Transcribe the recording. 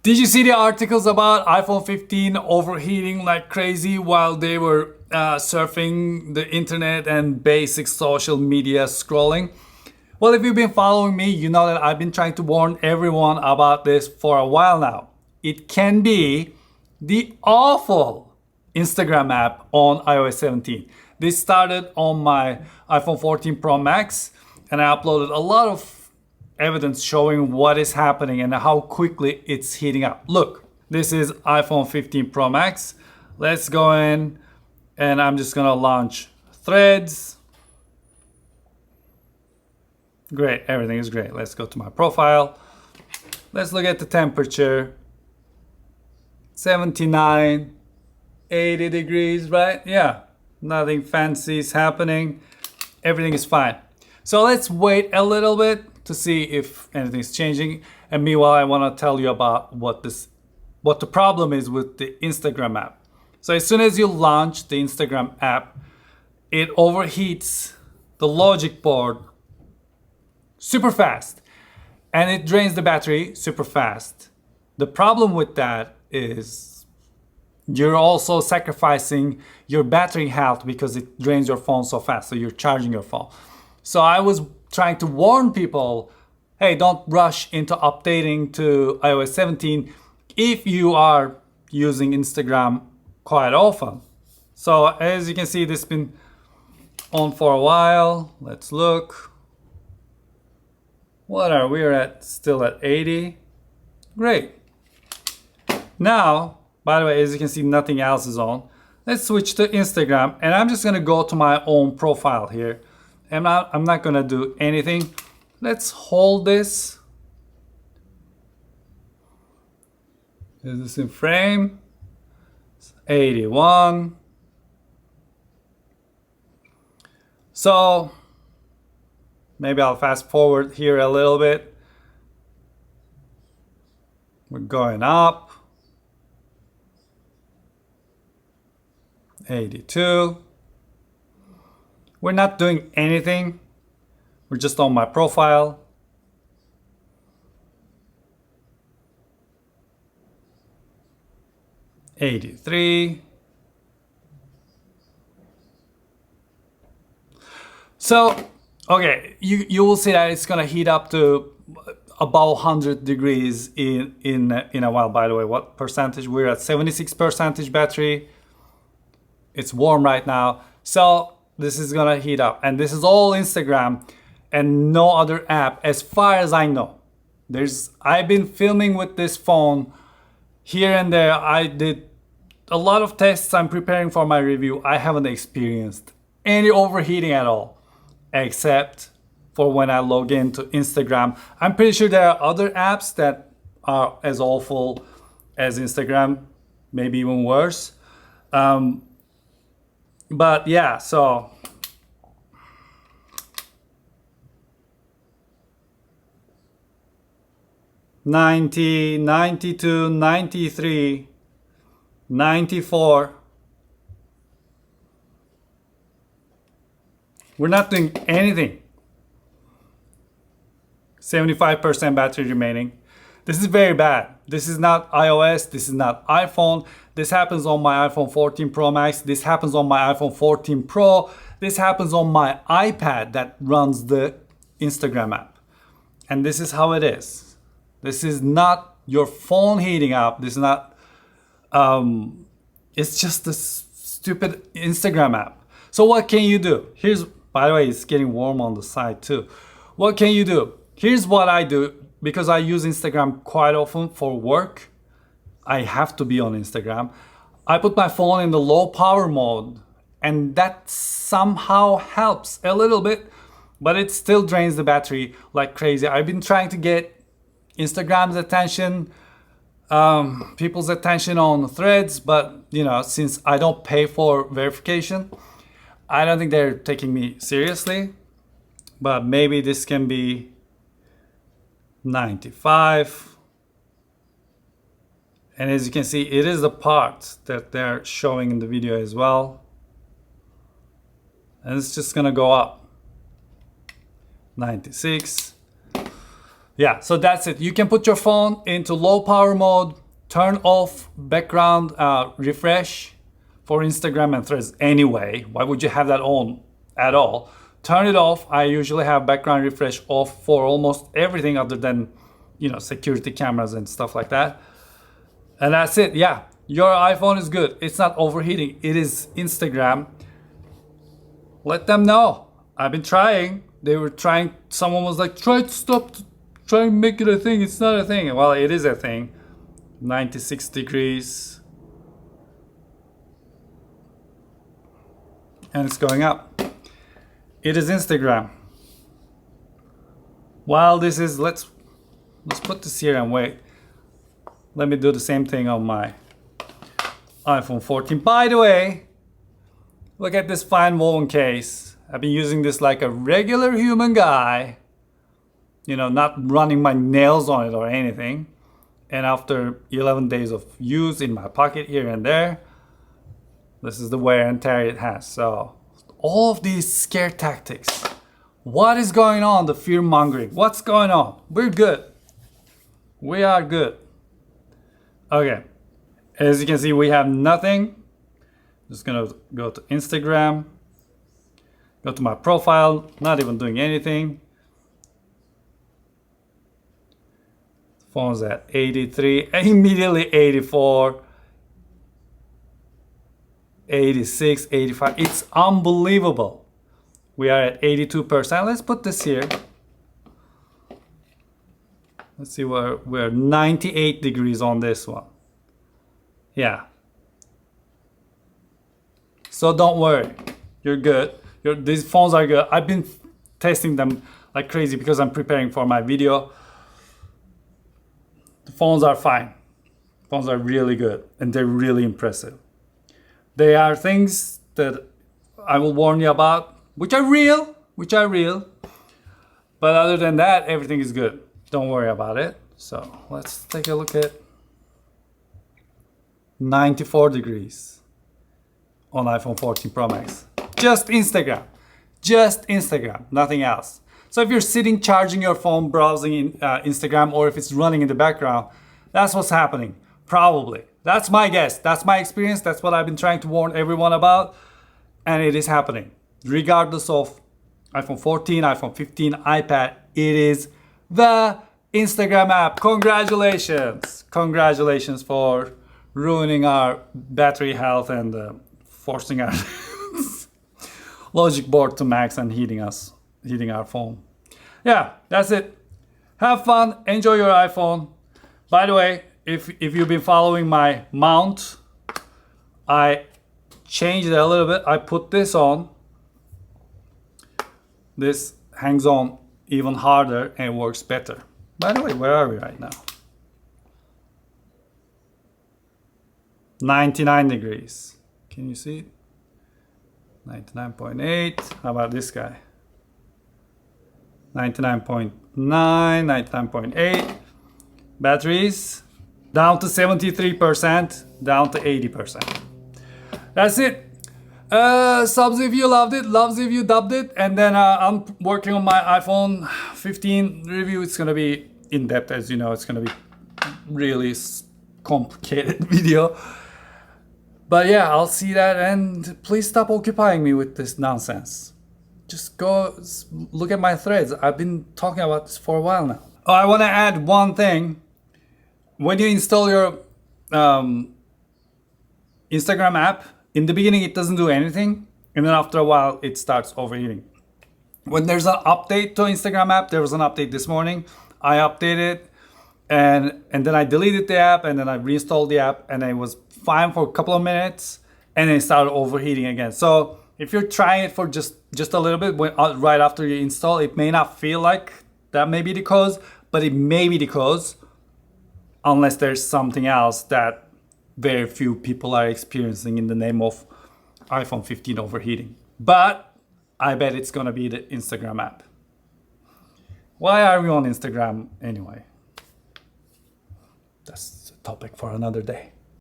Did you see the articles about iPhone 15 overheating like crazy while they were surfing the internet and basic social media scrolling? Well, if you've been following me, you know that I've been trying to warn everyone about this for a while now. It can be the awful Instagram app on iOS 17. This started on my iPhone 14 Pro Max, and I uploaded a lot of evidence showing what is happening and how quickly it's heating up. Look, this is iPhone 15 Pro Max. Let's go in and I'm just gonna launch Threads. Great, everything is great. Let's go to my profile. Let's look at the temperature. 79, 80 degrees, right? Yeah, nothing fancy is happening. Everything is fine. So let's wait a little bit to see if anything is changing. And meanwhile, I want to tell you about what the problem is with the Instagram app. So as soon as you launch the Instagram app, it overheats the logic board super fast and it drains the battery super fast. The problem with that is you're also sacrificing your battery health because it drains your phone so fast, so you're charging your phone. So I was trying to warn people, hey, don't rush into updating to iOS 17 if you are using Instagram quite often. So as you can see, this has been on for a while. Let's look. What are we at? Still at 80. Great. Now, by the way, as you can see, nothing else is on. Let's switch to Instagram, and I'm just gonna go to my own profile here. And I'm not gonna do anything. Let's hold this. Is this in frame? 81. So maybe I'll fast forward here a little bit. We're going up. 82. We're not doing anything. We're just on my profile. $83. So, okay, you will see that it's gonna heat up to about 100 degrees in a while. By the way, what percentage? We're at 76% battery. It's warm right now. So this is gonna heat up, and this is all Instagram and no other app as far as I know. I've been filming with this phone here and there. I did a lot of tests. I'm preparing for my review. I haven't experienced any overheating at all, except for when I log into Instagram. I'm pretty sure there are other apps that are as awful as Instagram, maybe even worse. But yeah, so $90, $92, $93, $94. We're not doing anything. 75% battery remaining. This is very bad. This is not iOS. This is not iPhone. This happens on my iPhone 14 Pro Max. This happens on my iPhone 14 Pro. This happens on my iPad that runs the Instagram app. And this is how it is. This is not your phone heating up. This is not, it's just a stupid Instagram app. So what can you do? By the way, it's getting warm on the side too. What can you do? Here's what I do, because I use Instagram quite often for work. I have to be on Instagram. I put my phone in the low power mode, and that somehow helps a little bit, but it still drains the battery like crazy. I've been trying to get Instagram's attention, people's attention on Threads, but since I don't pay for verification, I don't think they're taking me seriously. But maybe this can be 95. And as you can see, it is the part that they're showing in the video as well. And it's just gonna go up. 96. Yeah, so that's it. You can put your phone into low power mode, turn off background refresh for Instagram and Threads anyway. Why would you have that on at all? Turn it off. I usually have background refresh off for almost everything other than, you know, security cameras and stuff like that. And that's it. Yeah, your iPhone is good. It's not overheating. It is Instagram. Let them know. I've been trying. They were trying. Someone was like, try and make it a thing. It's not a thing. Well, it is a thing. 96 degrees. And it's going up. It is Instagram. While this is, let's put this here and wait. Let me do the same thing on my iPhone 14. By the way, look at this fine woven case. I've been using this like a regular human guy. You know, not running my nails on it or anything. And after 11 days of use in my pocket here and there, this is the wear and tear it has. So all of these scare tactics. What is going on? The fear mongering. What's going on? We're good. We are good. Okay. As you can see, we have nothing. Just gonna go to Instagram. Go to my profile. Not even doing anything. Phone's at 83. Immediately 84. 86, 85. It's unbelievable. We are at 82%. Let's put this here. Let's see where we're 98 degrees on this one. Yeah. So don't worry. You're good. These phones are good. I've been testing them like crazy because I'm preparing for my video. The phones are fine. Phones are really good and they're really impressive. There are things that I will warn you about, which are real. But other than that, everything is good. Don't worry about it. So let's take a look at 94 degrees on iPhone 14 Pro Max. Just Instagram, nothing else. So if you're sitting charging your phone, browsing in Instagram, or if it's running in the background, that's what's happening, probably. That's my guess. That's my experience. That's what I've been trying to warn everyone about. And it is happening. Regardless of iPhone 14, iPhone 15, iPad, it is the Instagram app. Congratulations. Congratulations for ruining our battery health and forcing our logic board to max and heating our phone. Yeah, that's it. Have fun. Enjoy your iPhone. By the way, if you've been following my mount, I changed it a little bit. I put this on. This hangs on even harder and works better. By the way, where are we right now? 99 degrees. Can you see it? 99.8. How about this guy? 99.9, 99.8. Batteries down to 73%, down to 80%. That's it. Subs if you loved it, loves if you dubbed it, and then I'm working on my iPhone 15 review. It's gonna be in depth, as you know. It's gonna be really complicated video. But yeah, I'll see that, and please stop occupying me with this nonsense. Just go look at my threads. I've been talking about this for a while now. Oh, I want to add one thing. When you install your Instagram app, in the beginning it doesn't do anything, and then after a while it starts overheating. When there's an update to Instagram app, there was an update this morning. I updated and then I deleted the app, and then I reinstalled the app, and it was fine for a couple of minutes, and then it started overheating again. So if you're trying it for just a little bit right after you install, it may not feel like that may be the cause, but it may be the cause, unless there's something else that very few people are experiencing in the name of iPhone 15 overheating. But I bet it's gonna be the Instagram app. Why are we on Instagram anyway? That's a topic for another day.